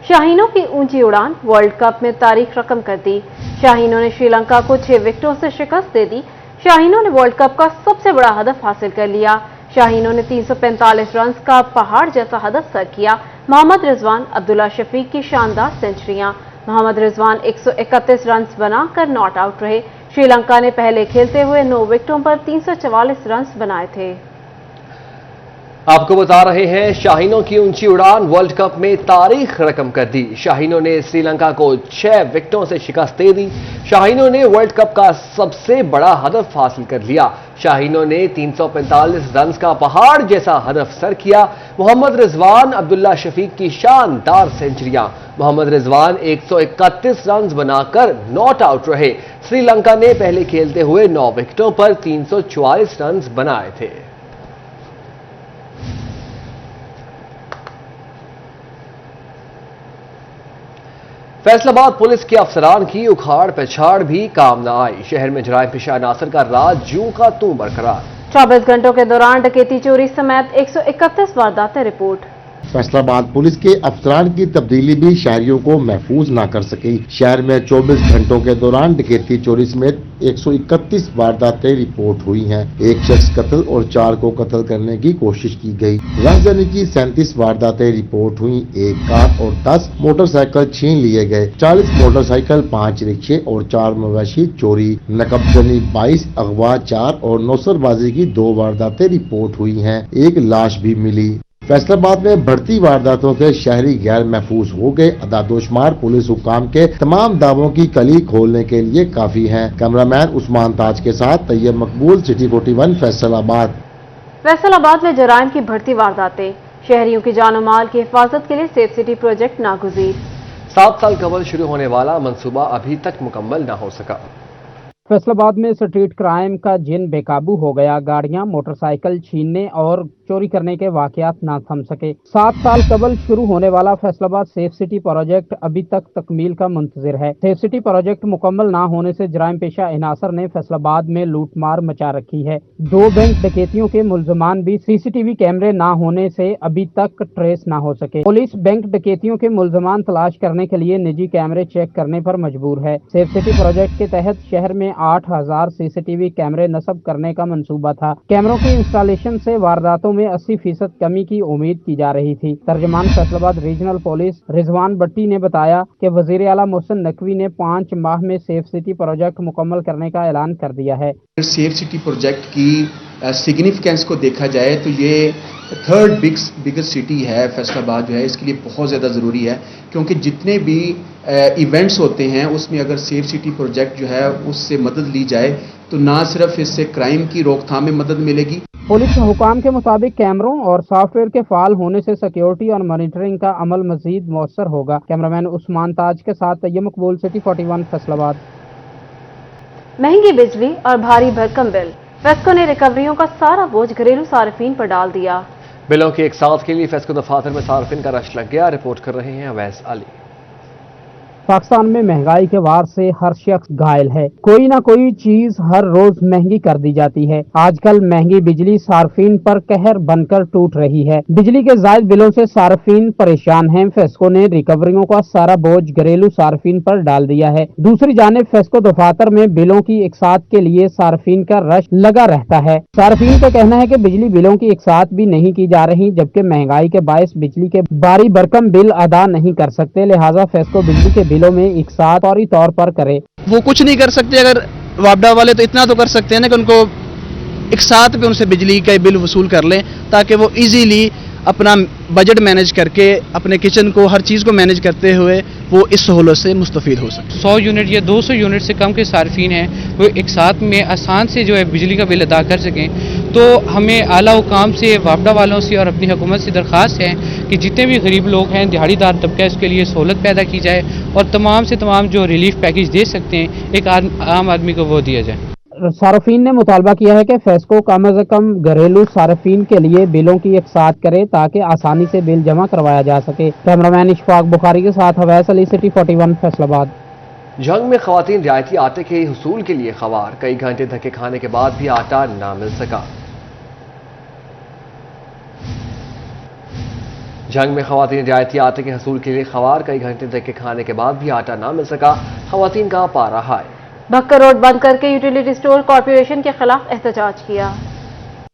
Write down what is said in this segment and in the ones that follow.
शाहीनों की ऊंची उड़ान वर्ल्ड कप में तारीख रकम कर दी। शाहीनों ने श्रीलंका को 6 विकेटों से शिकस्त दे दी। शाहीनों ने वर्ल्ड कप का सबसे बड़ा हदफ हासिल कर लिया। शाहीनों ने 345 रन का पहाड़ जैसा हदफ सर किया। मोहम्मद रिजवान, अब्दुल्ला शफीक की शानदार सेंचुरियां। मोहम्मद रिजवान 131 रन बनाकर नॉट आउट रहे। श्रीलंका ने पहले खेलते हुए 9 विकेटों पर 344 रन बनाए थे। आपको बता रहे हैं, शाहीनों की ऊंची उड़ान वर्ल्ड कप में तारीख रकम कर दी। शाहीनों ने श्रीलंका को 6 विकेटों से शिकस्त दे दी। शाहीनों ने वर्ल्ड कप का सबसे बड़ा हदफ हासिल कर लिया। शाहीनों ने 345 रन का पहाड़ जैसा हदफ सर किया। मोहम्मद रिजवान, अब्दुल्ला शफीक की शानदार सेंचुरियां। मोहम्मद रिजवान 131 रन बनाकर नॉट आउट रहे। श्रीलंका ने पहले खेलते हुए 9 विकेटों पर 344 रन बनाए थे। फैसलाबाद पुलिस के अफसरान की उखाड़ पछाड़ भी काम न आई। शहर में जराइम पेशा अनासर का राज जूं का तूं बरकरार। 24 घंटों के दौरान डकैती, चोरी समेत 131 वारदातें रिपोर्ट। फैसलाबाद पुलिस के अफसरान की तब्दीली भी शहरियों को महफूज ना कर सकी। शहर में 24 घंटों के दौरान डकैती, चोरी समेत 131 वारदातें रिपोर्ट हुई हैं। एक शख्स कत्ल और 4 को कत्ल करने की कोशिश की गई। राजधानी की 37 वारदातें रिपोर्ट हुई। एक कार और 10 मोटरसाइकिल छीन लिए गए। 40 मोटरसाइकिल, 5 रिक्शे और 4 मवेशी चोरी। नकबजनी 22, अगवा 4 और नौसरबाजी की 2 वारदातें रिपोर्ट हुई हैं। एक लाश भी मिली। फैसलाबाद में बढ़ती वारदातों से शहरी गैर महफूज हो गए। अदादोशुमार पुलिस हुक्काम के तमाम दावों की कली खोलने के लिए काफी हैं। कैमरामैन उस्मान ताज के साथ तैयब मकबूल, सिटी 41, फैसलाबाद। फैसलाबाद में जराइम की बढ़ती वारदातें, शहरियों की जानो माल की हिफाजत के लिए सेफ सिटी प्रोजेक्ट नागुज़ीर। 7 साल कबल शुरू होने वाला मंसूबा अभी तक मुकम्मल न हो सका। फैसलाबाद में स्ट्रीट क्राइम का जिन बेकाबू हो गया। गाड़ियां, मोटरसाइकिल छीनने और चोरी करने के वाकयात ना थम सके। 7 साल कबल शुरू होने वाला फैसलाबाद सेफ सिटी प्रोजेक्ट अभी तक तकमील का मुंतजिर है। सेफ सिटी प्रोजेक्ट मुकम्मल ना होने से जराइम पेशा इनासर ने फैसलाबाद में लूटमार मचा रखी है। 2 बैंक डकैतियों के मुल्जमान भी सीसीटीवी कैमरे ना होने से अभी तक ट्रेस ना हो सके। पुलिस बैंक डकैतियों के मुल्जमान तलाश करने के लिए निजी कैमरे चेक करने पर मजबूर है। सेफ सिटी प्रोजेक्ट के तहत शहर में 8000 सीसीटीवी कैमरे नस्ब करने का मंसूबा था। कैमरों की इंस्टॉलेशन से वारदातों में 80% कमी की उम्मीद की जा रही थी। तर्जमान फैसलाबाद रीजनल पुलिस रिजवान भट्टी ने बताया कि वजीर आला मोहसिन नकवी ने 5 माह में सेफ सिटी प्रोजेक्ट मुकम्मल करने का ऐलान कर दिया है। सेफ सिटी प्रोजेक्ट की सिग्निफिकेंस को देखा जाए तो ये 3rd बिगेस्ट सिटी है। फैसलाबाद जो है इसके लिए बहुत ज़्यादा ज़रूरी है, क्योंकि जितने भी इवेंट्स होते हैं उसमें अगर सेफ सिटी प्रोजेक्ट जो है उससे मदद ली जाए तो ना सिर्फ इससे क्राइम की रोकथाम में मदद मिलेगी। पुलिस हुकाम के मुताबिक कैमरों और सॉफ्टवेयर के फाल होने से सिक्योरिटी और मॉनिटरिंग का अमल मजीद मौसर होगा। कैमरामैन उस्मान ताज के साथ तैयब मकबूल, सिटी 41, फैसलाबाद। महंगी बिजली और भारी भरकम बिल, फेस्को ने रिकवरियों का सारा बोझ घरेलू सार्फिन पर डाल दिया। बिलों के एक साथ के लिए फेस्को दफातर में सार्फिन का रश लग गया। रिपोर्ट कर रहे हैं अवैस अली। पाकिस्तान में महंगाई के वार से हर शख्स घायल है। कोई ना कोई चीज हर रोज महंगी कर दी जाती है। आजकल महंगी बिजली सार्फिन पर कहर बनकर टूट रही है। बिजली के जायद बिलों से सार्फिन परेशान हैं। फेस्को ने रिकवरियों का सारा बोझ घरेलू सार्फिन पर डाल दिया है। दूसरी जानिब फेस्को दफातर में बिलों की एक साथ के लिए सार्फिन का रश लगा रहता है। सार्फिन का कहना है कि बिजली बिलों की एक साथ भी नहीं की जा रही, जबकि महंगाई के बायस बिजली के भारी भरकम बिल अदा नहीं कर सकते। लिहाजा फेस्को बिजली के बिलों में एक साथ फौरी तौर पर करे। वो कुछ नहीं कर सकते। अगर वापडा वाले तो इतना तो कर सकते हैं ना कि उनको एक साथ पे उनसे बिजली का बिल वसूल कर लें, ताकि वो इजीली अपना बजट मैनेज करके अपने किचन को, हर चीज़ को मैनेज करते हुए वो इस सहूलत से मुस्तफीद हो सके। 100 यूनिट या 200 यूनिट से कम के सार्फिन हैं वो एक साथ में आसान से जो है बिजली का बिल अदा कर सकें। तो हमें आला हुकाम से, वापडा वालों से और अपनी हुकूमत से दरख्वास्त है कि जितने भी गरीब लोग हैं, दिहाड़ीदार तबका, इसके लिए सहूलत पैदा की जाए और तमाम से तमाम जो रिलीफ पैकेज दे सकते हैं एक आम आदमी को वो दिया जाए। सार्फिन ने मुतालबा किया है कि फेस्को कम अज कम घरेलू सार्फिन के लिए बिलों की एक साथ करे ताकि आसानी से बिल जमा करवाया जा सके। कैमरामैन इशफाक बुखारी के साथ अवैस अली, सिटी 41, फैसलाबाद। जंग में खवातीन रियायती आटे के हुसूल के लिए खवार, कई घंटे धक्के खाने के बाद भी आटा ना मिल सका। جنگ میں خواتین رعایتی آٹے کے حصول کے لیے خوار کئی گھنٹے تک کے کھانے کے بعد بھی آٹا نہ مل سکا، خواتین کا پارا ہائے۔ بھکر روڈ بند کر کے یوٹیلیٹی اسٹور کارپوریشن کے خلاف احتجاج کیا۔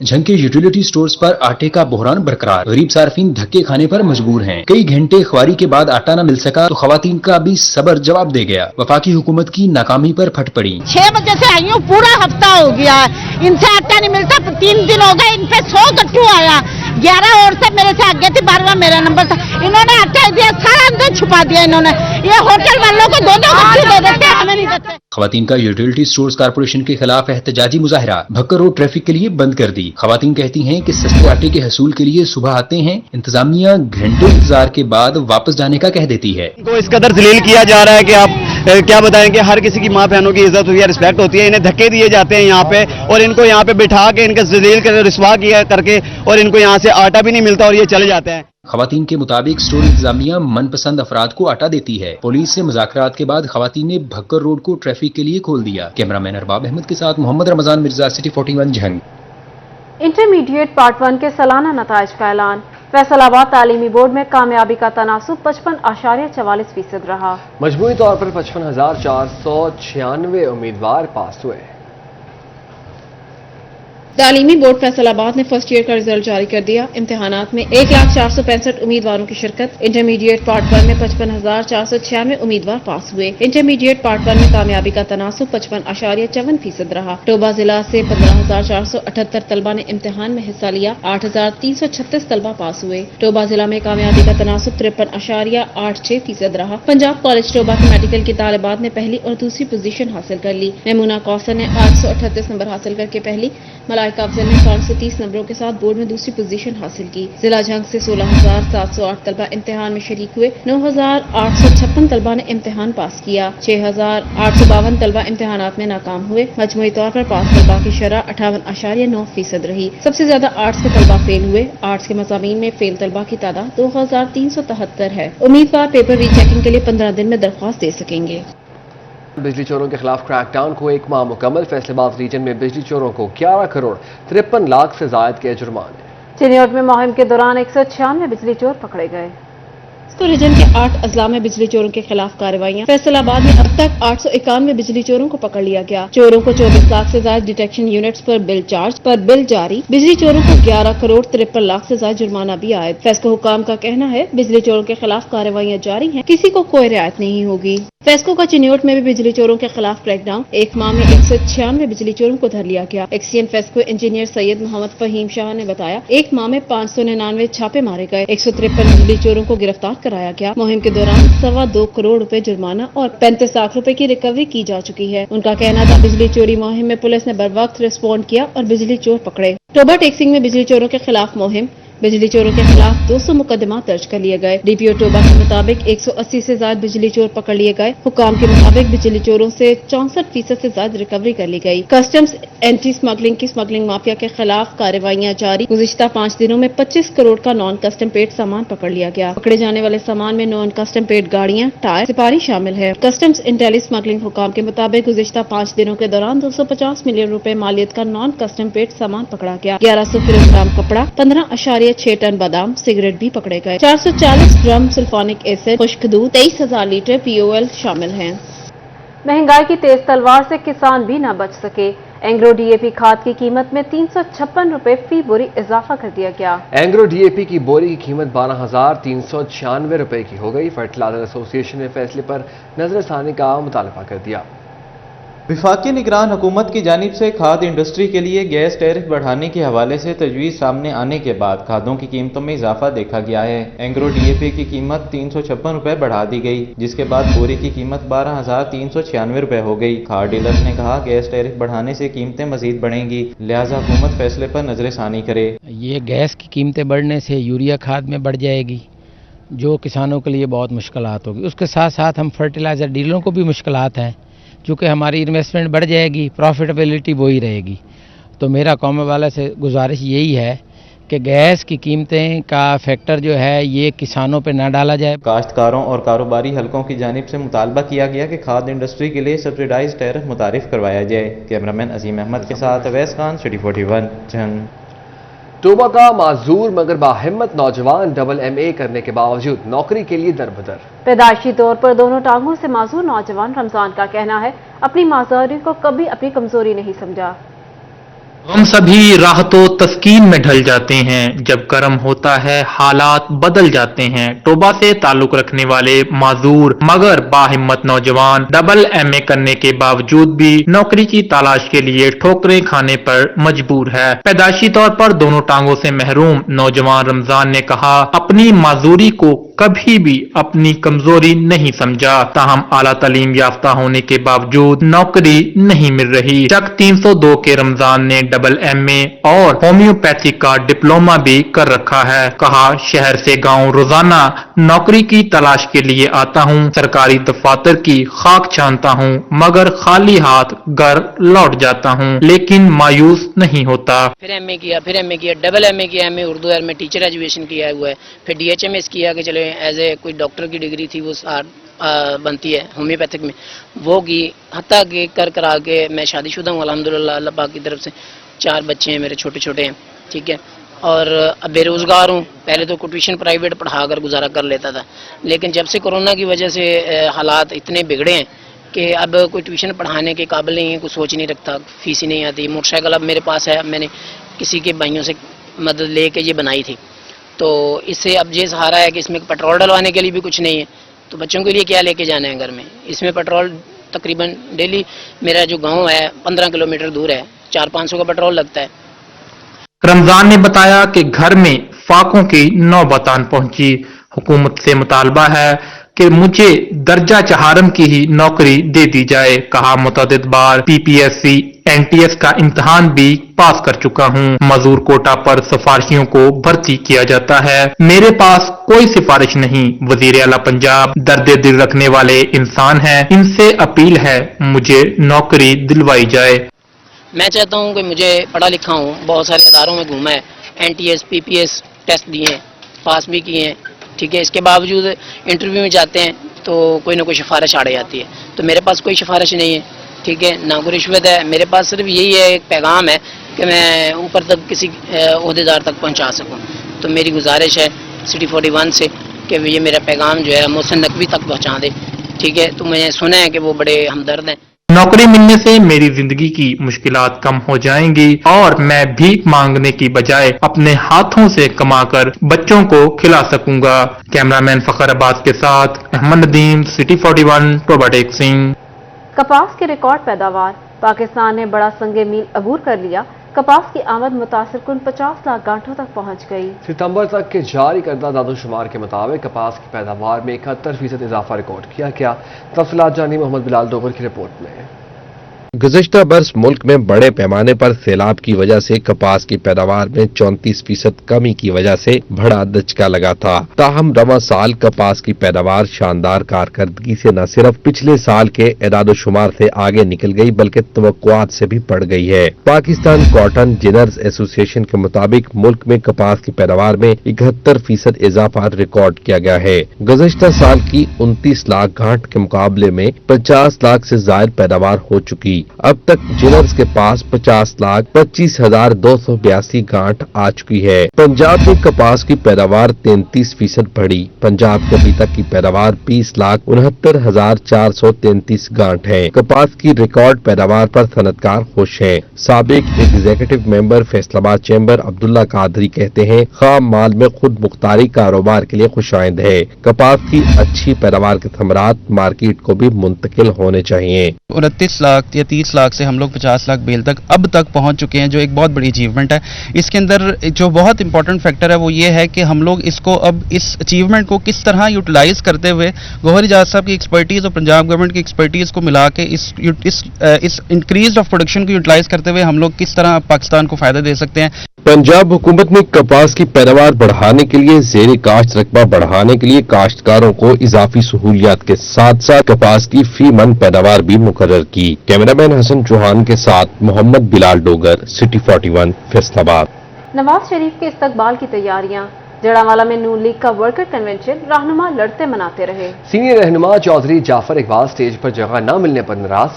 جھنگ کے یوٹیلیٹی سٹورز پر آٹے کا بحران برقرار، غریب صارفین دھکے کھانے پر مجبور ہیں۔ کئی گھنٹے خواری کے بعد آٹا نہ مل سکا تو خواتین کا بھی صبر جواب دے گیا، وفاقی حکومت کی ناکامی پر پھٹ پڑی۔ 6 بجے سے آئی ہوں، پورا ہفتہ ہو گیا، ان سے آٹا نہیں ملتا، 3 دن ہو گئے، ان پہ 100 گٹھو آیا، 11 اور سے میرے سے آگے تھی، 12واں میرا نمبر تھا، انہوں نے آٹا دیا، سارا اندر چھپا دیا انہوں نے، یہ ہوٹل والوں کو 2 گٹھو دے دیتے، ہمیں نہیں دیتے۔ خواتین کا یوٹیلیٹی سٹورز کارپوریشن کے خلاف احتجاجی مظاہرہ بھکر روڈ ٹریفک کے لیے بند کر دی۔ خواتین کہتی ہیں کہ سستے آٹے کے حصول کے لیے صبح آتے ہیں، انتظامیہ گھنٹوں انتظار کے بعد واپس جانے کا کہہ دیتی ہے۔ کو اس قدر ذلیل کیا جا رہا ہے کہ آپ کیا بتائیں کہ ہر کسی کی ماں بہنوں کی عزت ہوتی ہے، رسپیکٹ ہوتی ہے، انہیں دھکے دیے جاتے ہیں یہاں پہ، اور ان کو یہاں پہ بٹھا کے ان کا ذلیل کر رسوا کیا کر کے، اور ان کو یہاں سے آٹا بھی نہیں ملتا اور یہ چلے جاتے ہیں۔ خواتین کے مطابق اسٹور انتظامیہ من پسند افراد کو آٹا دیتی ہے۔ پولیس سے مذاکرات کے بعد خواتین نے بھکر روڈ کو ٹریفک کے لیے کھول دیا۔ کیمرہ مین ارباب احمد کے ساتھ Muhammad Ramzan Mirza, city 41 Jhang. Intermediate part 1 کے سالانہ نتائج کا اعلان۔ فیصل آباد تعلیمی بورڈ میں کامیابی کا تناسب 55.44% رہا۔ مجموعی طور پر 55,496 امیدوار پاس ہوئے۔ تعلیمی بورڈ فیصل آباد نے فرسٹ ایئر کا رزلٹ جاری کر دیا۔ امتحانات میں 1,0465 امیدواروں کی شرکت۔ انٹرمیڈیٹ پارٹ 1 میں 55,496 امیدوار پاس ہوئے۔ انٹرمیڈیٹ پارٹ 1 میں کامیابی کا تناسب 55.54% رہا۔ ٹوبہ ضلع سے 15,478 طلبہ نے امتحان میں حصہ لیا، 8,336 طلبہ پاس ہوئے۔ ٹوبہ ضلع میں کامیابی کا تناسب 53.86% رہا۔ پنجاب کالج ٹوبہ کے میڈیکل کی طالبات نے پہلی اور دوسری پوزیشن حاصل کر لی۔ میمونہ کوثر نے 838 نمبر حاصل کر کے پہلی، ملائکہ افضل نے 530 نمبروں کے ساتھ بورڈ میں دوسری پوزیشن حاصل کی۔ ضلع جھنگ سے 16,708 طلبہ امتحان میں شریک ہوئے، 9,856 طلبہ نے امتحان پاس کیا، 6,852 طلبہ امتحانات میں ناکام ہوئے۔ مجموعی طور پر پاس طلبہ کی شرح 58.9% رہی۔ سب سے زیادہ آرٹس کے طلبہ فیل ہوئے۔ آرٹس کے مضامین میں فیل طلبہ کی تعداد 2,373 ہے۔ امیدوار پیپر ری چیکنگ کے لیے 15 دن میں درخواست دے سکیں گے۔ بجلی چوروں کے خلاف کریک ڈاؤن کو 1 ماہ مکمل۔ فیصل آباد ریجن میں بجلی چوروں کو 11 کروڑ 53 لاکھ سے زائد کے جرمانے۔ چنیوٹ میں مہم کے دوران 196 بجلی چور پکڑے گئے۔ تو ریجن کے 8 اضلاع میں بجلی چوروں کے خلاف کارروائیاں۔ فیصل آباد میں اب تک 891 بجلی چوروں کو پکڑ لیا گیا۔ چوروں کو 24 لاکھ سے زائد ڈیٹیکشن یونٹس پر بل چارج پر بل جاری۔ بجلی چوروں کو 11 کروڑ 53 لاکھ سے زائد جرمانہ بھی عائد۔ فیسکو حکام کا کہنا ہے بجلی چوروں کے خلاف کارروائیاں جاری ہیں، کسی کو کوئی رعایت نہیں ہوگی۔ فیسکو کا چنیوٹ میں بھی بجلی چوروں کے خلاف کریک ڈاؤن۔ 1 ماہ میں 196 بجلی چوروں کو دھر لیا گیا۔ ایکسین فیسکو انجینئر سید محمد فہیم شاہ نے بتایا 1 ماہ میں 599 چھاپے مارے گئے، 153 بجلی چوروں کو گرفتار کرایا گیا۔ مہم کے دوران 2.25 کروڑ روپے جرمانہ اور 35 لاکھ روپے کی ریکوری کی جا چکی ہے۔ ان کا کہنا تھا بجلی چوری مہم میں پولیس نے بروقت رسپونڈ کیا اور بجلی چور پکڑے۔ ٹوبہ ٹیکسنگ میں بجلی چوروں کے خلاف مہم۔ بجلی چوروں کے خلاف 200 مقدمات درج کر لیے گئے۔ ڈی پی او ٹوبہ کے مطابق 180 سے زائد بجلی چور پکڑ لیے گئے۔ حکام کے مطابق بجلی چوروں سے 64% سے زائد ریکوری کر لی گئی۔ کسٹمز اینٹی سمگلنگ کی سمگلنگ مافیا کے خلاف کارروائیاں جاری۔ گزشتہ 5 دنوں میں 25 کروڑ کا نان کسٹم پیڈ سامان پکڑ لیا گیا۔ پکڑے جانے والے سامان میں نان کسٹم پیڈ گاڑیاں، ٹائر، سپاری شامل ہے۔ کسٹمز انٹیلی سمگلنگ حکام کے مطابق گزشتہ 5 دنوں کے دوران 250 ملین روپے مالیت کا نان کسٹم پیڈ سامان پکڑا گیا۔ 1100 کلو گرام کپڑا، 15.6 ٹن بادام، سگریٹ بھی پکڑے گئے۔ 440 ڈرم سلفونک ایسڈ، خشک دودھ، 23,000 لیٹر POL شامل ہیں۔ مہنگائی کی تیز تلوار سے کسان بھی نہ بچ سکے۔ اینگرو DAP کھاد کی قیمت میں 356 روپے فی بوری اضافہ کر دیا گیا۔ اینگرو DAP کی بوری کی قیمت 12,396 روپے کی ہو گئی۔ فرٹیلائزر ایسوسی ایشن نے فیصلے پر نظر ثانی کا مطالبہ کر دیا۔ وفاقی نگران حکومت کی جانب سے کھاد انڈسٹری کے لیے گیس ٹیرف بڑھانے کے حوالے سے تجویز سامنے آنے کے بعد کھادوں کی قیمتوں میں اضافہ دیکھا گیا ہے۔ اینگرو DAP کی قیمت 356 روپے بڑھا دی گئی، جس کے بعد بوری کی قیمت 12,396 روپے ہو گئی۔ کھاد ڈیلرز نے کہا گیس ٹیرف بڑھانے سے قیمتیں مزید بڑھیں گی، لہٰذا حکومت فیصلے پر نظر ثانی کرے۔ یہ گیس کی قیمتیں بڑھنے سے یوریا کھاد میں بڑھ جائے گی، جو کسانوں کے لیے بہت مشکلات ہوگی۔ اس کے ساتھ ساتھ ہم فرٹیلائزر ڈیلروں کو بھی مشکلات ہیں، چونکہ ہماری انویسٹمنٹ بڑھ جائے گی، پروفیٹیبلٹی وہی رہے گی۔ تو میرا قوم والا سے گزارش یہی ہے کہ گیس کی قیمتیں کا فیکٹر جو ہے یہ کسانوں پہ نہ ڈالا جائے۔ کاشتکاروں اور کاروباری حلقوں کی جانب سے مطالبہ کیا گیا کہ کھاد انڈسٹری کے لیے سبسڈائز ٹیرف متعارف کروایا جائے۔ کیمرہ مین عظیم احمد کے ساتھ اویس خان، سٹی 41 جھنگ۔ टोबा का माजूर मगर बाहिम्मत नौजवान डबल MA करने के बावजूद नौकरी के लिए दरबदर। पैदाइशी तौर पर दोनों टांगों से माजूर नौजवान रमजान का कहना है अपनी माजूरी को कभी अपनी कमजोरी नहीं समझा। हम सभी राहतो तस्कीन में ढल जाते हैं, जब कर्म होता है हालात बदल जाते हैं। टोबा से ताल्लुक रखने वाले माजूर मगर बाहिम्मत नौजवान डबल MA करने के बावजूद भी नौकरी की तलाश के लिए ठोकरें खाने पर मजबूर है। पैदाइशी तौर पर दोनों टांगों से महरूम नौजवान रमजान ने कहा अपनी माजूरी को कभी भी अपनी कमजोरी नहीं समझा, ताहम आला तालीम याफ्ता होने के बावजूद नौकरी नहीं मिल रही। चक 302 के रमजान ने डबल MA और होम्योपैथी का डिप्लोमा भी कर रखा है। कहा शहर से गांव रोजाना नौकरी की तलाश के लिए आता हूं, सरकारी दफातर की खाक छानता हूं मगर खाली हाथ घर लौट जाता हूं, लेकिन मायूस नहीं होता। फिर MA किया डबल MA किया, MA उर्दू में टीचर एजुकेशन किया हुआ है, फिर DHMS किया कि चलो एज ए कोई डॉक्टर की डिग्री थी वो बनती है होम्योपैथिक में, वो की हत्ता के कर करा के मैं शादीशुदा हूँ अल्हम्दुलिल्लाह, अल्लाह पाक की तरफ से 4 बच्चे हैं मेरे, छोटे छोटे हैं, ठीक है। और अब बेरोज़गार हूँ, पहले तो ट्यूशन प्राइवेट पढ़ा कर गुजारा कर लेता था, लेकिन जब से कोरोना की वजह से हालात इतने बिगड़े हैं कि अब कोई ट्यूशन पढ़ाने के काबिल नहीं है, कुछ सोच नहीं रखता, फीस ही नहीं आती। मोटरसाइकिल अब मेरे पास है, मैंने किसी के भाइयों से मदद लेके ये बनाई थी, तो इससे अब ये सहारा है कि इसमें पेट्रोल डलवाने के लिए भी कुछ नहीं है, तो बच्चों के लिए क्या लेके जाना है घर में। इसमें पेट्रोल तकरीबन डेली, मेरा जो गांव है 15 किलोमीटर दूर है, 400-500 का पेट्रोल लगता है। रमजान ने बताया कि घर में फाकों की नौबत आन पहुंची, हुकूमत से मुतालबा है कि मुझे दर्जा चहारम की ही नौकरी दे दी जाए। कहा मुतअद्दिद बार PPSC NTS का इम्तिहान भी पास कर चुका हूं, मजदूर कोटा पर सिफारिशियों को भर्ती किया जाता है, मेरे पास कोई सिफारिश नहीं। वजीर आला पंजाब दर्द दिल रखने वाले इंसान हैं, इनसे अपील है मुझे नौकरी दिलवाई जाए। मैं चाहता हूं कि मुझे पढ़ा लिखा हूं, बहुत सारे इदारों में घूमा है, NTS PPS टेस्ट दिए हैं, पास भी किए हैं, ठीक है। इसके बावजूद इंटरव्यू में जाते हैं तो कोई ना कोई सिफारिश आड़ जाती है, तो मेरे पास कोई सिफारिश नहीं है, ठीक है, ना कोई रिश्वत है। मेरे पास सिर्फ यही है, एक पैगाम है कि मैं ऊपर तक किसी ओहदेदार तक पहुंचा सकूं। तो मेरी गुजारिश है City 41 से कि ये मेरा पैगाम जो है मोहसिन नकवी तक पहुंचा दे, ठीक है। तो मैंने सुना है कि वो बड़े हमदर्द हैं। नौकरी मिलने से मेरी जिंदगी की मुश्किलात कम हो जाएंगी और मैं भीख मांगने की बजाय अपने हाथों से कमाकर बच्चों को खिला सकूंगा। कैमरामैन फखर अब्बास के साथ अहमद नदीम, City 41, टोबा टेक सिंह। कपास की रिकॉर्ड पैदावार, पाकिस्तान ने बड़ा संगे मील अबूर कर लिया, कपास की आमद मुतासिर कुल 50 लाख गांठों तक पहुंच गई। सितंबर तक के जारी करदा दादोशुमार के मुताबिक कपास की पैदावार में 71% इजाफा रिकॉर्ड किया गया। तफसीलात जानिए मोहम्मद बिलाल डोगर की रिपोर्ट में। गुज़श्ता बरस मुल्क में बड़े पैमाने पर सैलाब की वजह से कपास की पैदावार में 34% कमी की वजह से बड़ा दचका लगा था। ताहम रवा साल कपास की पैदावार शानदार कारकर्दगी से न सिर्फ पिछले साल के एदादोशुमार से आगे निकल गई बल्कि तवक्कुआत से भी बढ़ गई है। पाकिस्तान कॉटन जिनर्स एसोसिएशन के मुताबिक मुल्क में कपास की पैदावार में 71% इजाफा रिकॉर्ड किया गया है। गुज़श्ता साल की 29 लाख गांठ के मुकाबले में 50 लाख से ज्यादा पैदावार हो चुकी। अब तक जिनर्स के पास 50,25,282 गांठ आ चुकी है। पंजाब में कपास की पैदावार 33% बढ़ी। पंजाब के अभी तक की पैदावार 20,69,433 गांठ है। कपास की रिकॉर्ड पैदावार पर सनतकार खुश हैं। साबिक executive member Faisalabad chamber Abdullah Qadri कहते हैं खाम माल में खुद मुख्तारी कारोबार के लिए खुशाइंद है। कपास की अच्छी पैदावार के थमरात मार्केट को भी मुंतकिल होने चाहिए। 29 लाख या 30 लाख से हम लोग 50 लाख बेल तक अब तक पहुंच चुके हैं, जो एक बहुत बड़ी अचीवमेंट है। इसके अंदर जो बहुत इंपॉर्टेंट फैक्टर है वो ये है कि हम लोग इसको अब इस अचीवमेंट को किस तरह यूटिलाइज करते हुए गौहर इजाज साहब की एक्सपर्टीज और पंजाब गवर्नमेंट की एक्सपर्टीज को मिला के इस इंक्रीज ऑफ प्रोडक्शन को यूटिलाइज करते हुए हम लोग किस तरह पाकिस्तान को फायदा दे सकते हैं। पंजाब हुकूमत ने कपास की पैदावार बढ़ाने के लिए ज़ेरे काश्त रकबा बढ़ाने के लिए काश्तकारों को इजाफी सहूलियात के साथ साथ कपास की फी मन पैदावार भी मुकर्रर की। कैमरामैन हसन चौहान के साथ मोहम्मद बिलाल डोगर, City 41, फैसलाबाद। नवाज शरीफ के इस्तकबाल की तैयारियां, जड़ावाला में नून लीग का वर्कर कन्वेंशन, रहनुमा लड़ते मनाते रहे। सीनियर रहनुमा चौधरी जाफर इकबाल स्टेज पर जगह न मिलने पर नाराज,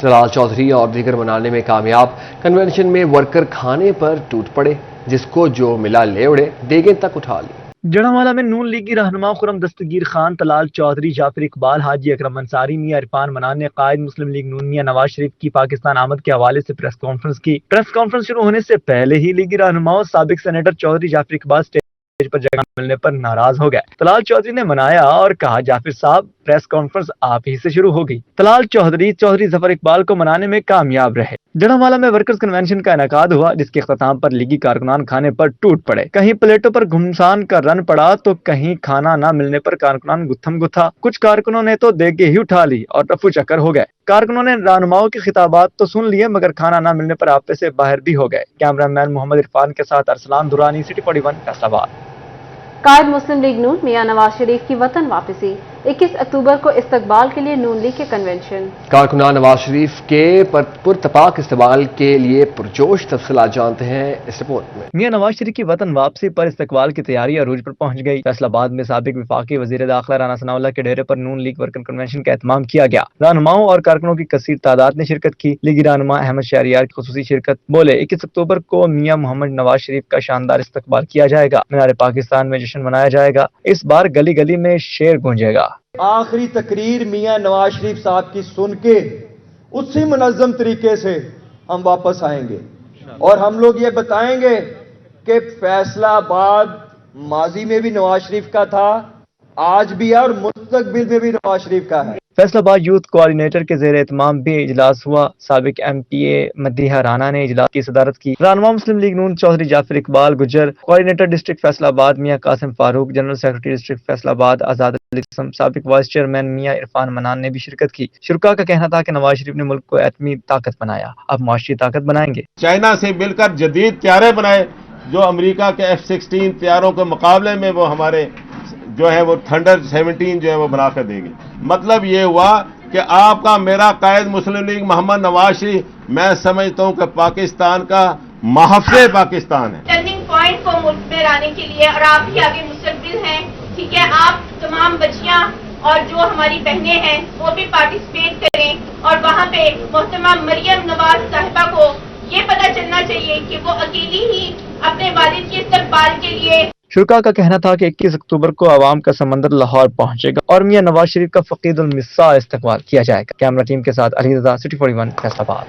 तलाल चौधरी और दीगर मनाने में कामयाब। कन्वेंशन में वर्कर खाने पर टूट पड़े, जिसको जो मिला ले उड़े, देगें तक उठा ली। जड़ावाला में नून लीगी रहनुमा खुरम दस्तगीर खान, तलाल चौधरी, जाफर इकबाल, हाजी अकरम अंसारी, मियां इरफान मनान ने कायद मुस्लिम लीग नून मियां नवाज शरीफ की पाकिस्तान आमद के हवाले से प्रेस कॉन्फ्रेंस की। प्रेस कॉन्फ्रेंस शुरू होने से पहले ही लीगी रहनुमाओं साबिक सेनेटर चौधरी जाफर इकबाल स्टेज पर जगह मिलने पर नाराज हो गए। तलाल चौधरी ने मनाया और कहा, जाफिर साहब प्रेस कॉन्फ्रेंस आप ही से शुरू हो गई। तलाल चौधरी जफर इकबाल को मनाने में कामयाब रहे। जड़ावाला में वर्कर्स कन्वेंशन का इनेकाद हुआ, जिसके इख्तिताम पर लीगी कारकुनान खाने पर टूट पड़े। कहीं प्लेटों पर घुमसान का रन पड़ा तो कहीं खाना न मिलने पर कारकुनान गुत्थम गुत्था। कुछ कारकुनों ने तो देगे ही उठा ली और रफू चक्कर हो गए। कारकुनों ने रहनुमाओं के खिताबात तो सुन लिए, मगर खाना न मिलने पर आपे से बाहर भी हो गए। कैमरामैन मोहम्मद इरफान के साथ अरसलान दुरानी, सिटी 41 फैसलाबाद। कायद मुस्लिम लीग नून मियां नवाज शरीफ की वतन वापसी, 21 अक्टूबर को इस्तकबाल के लिए नून लीग के कन्वेंशन। कारकुनान नवाज शरीफ के पुरतपाक इस्तकबाल के लिए पुरजोश। तफसीलात जानते हैं इस रिपोर्ट में। मियां नवाज शरीफ की वतन वापसी पर इस्तकबाल की तैयारी अरूज पर पहुंच गई। फैसलाबाद में साबिक वफाकी वजीर दाखिला राना सनाउल्लाह के डेरे पर नून लीग वर्कर कन्वेंशन का एहतमाम किया गया। रहनुमाओं और कारकुनों की कसीर तादाद ने शिरकत की। लीगी रहनुमा अहमद शहरियार की खुसूसी शिरकत। बोले, 21 अक्टूबर को मियां मोहम्मद नवाज शरीफ का शानदार इस्तकबाल किया जाएगा। मीनार पाकिस्तान में जश्न मनाया जाएगा। इस बार गली गली में शेर गूंजेगा। आखिरी तकरीर मियां नवाज शरीफ साहब की सुन के उसी मुनज़्ज़म तरीके से हम वापस आएंगे और हम लोग ये बताएंगे कि फैसलाबाद माजी में भी नवाज शरीफ का था, आज भी है और मुस्तकबिल में भी नवाज शरीफ का है। फैसलाबाद यूथ कोऑर्डिनेटर के ज़ेर एहतमाम भी इजलास हुआ। साबिक MPA मदीहा राना ने इजलास की सदारत की। रहनुमा Muslim League Noon Chaudhry Jafar Iqbal Gujjar, coordinator district Faisalabad Mian Qasim Farooq, general secretary district Faisalabad Azad Ali Qasim, साबिक वाइस चेयरमैन मियां इरफान मनान ने भी शिरकत की। शुरका का कहना था कि नवाज शरीफ ने मुल्क को एटमी ताकत बनाया, अब मुआशी ताकत बनाएंगे। चाइना से मिलकर जदीद त्यारे बनाए, जो अमेरिका के F-16 त्यारों के मुकाबले में वो हमारे जो है वो थंडर 17 जो है वो बनाकर देंगे। मतलब ये हुआ कि आपका मेरा कायद मुस्लिम लीग मोहम्मद नवाज शरीफ, मैं समझता हूं कि पाकिस्तान का महफ़े पाकिस्तान है। टर्निंग पॉइंट को मुल्क में लाने के लिए और आप ही आगे मुस्तकबिल हैं, ठीक है। आप तमाम बच्चियां और जो हमारी बहनें हैं वो भी पार्टिसिपेट करें और वहाँ पे मोहतरमा मरियम नवाज साहिबा को ये पता चलना चाहिए कि वो अकेली ही अपने वालिद के इस्तकबाल के लिए। शुरका का कहना था कि 21 अक्टूबर को आवाम का समंदर लाहौर पहुंचेगा और मियां नवाज शरीफ का फकीदुल मिस्सा इस्तकबाल किया जाएगा। कैमरा टीम के साथ अली रजा, सिटी 41 फैसलाबाद।